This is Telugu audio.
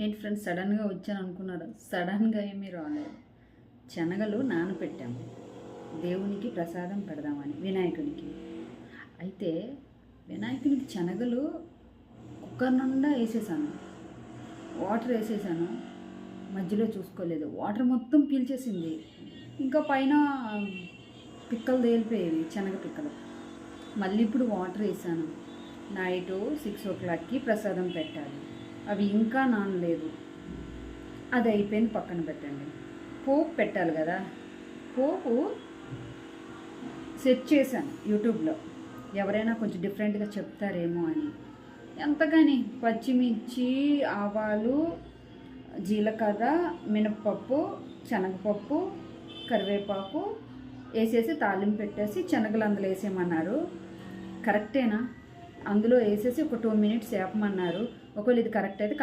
ఏంటి ఫ్రెండ్స్ సడన్గా వచ్చాను అనుకున్నారు? సడన్గా ఏమీ రాలేదు. శనగలు నానపెట్టాము దేవునికి ప్రసాదం పెడదామని, వినాయకునికి. అయితే వినాయకునికి శనగలు కుక్కర్ నిండా వేసేసాను, వాటర్ వేసేసాను. మధ్యలో చూసుకోలేదు, వాటర్ మొత్తం పీల్చేసింది. ఇంకా పైన పిక్కలు తేలిపోయేవి, శనగ పిక్కలు. మళ్ళీ ఇప్పుడు వాటర్ వేసాను. నైట్ 6 o'clockకి ప్రసాదం పెట్టాలి. అవి ఇంకా నానలేదు. అది అయిపోయింది, పక్కన పెట్టండి. పోపు పెట్టాలి కదా, పోపు సెట్ చేశాను యూట్యూబ్లో. ఎవరైనా కొంచెం డిఫరెంట్గా చెప్తారేమో అని. ఎంతగాని పచ్చిమిర్చి, ఆవాలు, జీలకర్ర, మినప్పప్పు, శనగపప్పు, కరివేపాకు వేసేసి తాలింపు పెట్టేసి శనగలు అందులో వేసేయమన్నారు. కరెక్టేనా? అందులో వేసేసి ఒక 2 minutes వేపమన్నారు. ఒకవేళ ఇది కరెక్ట్ అయితే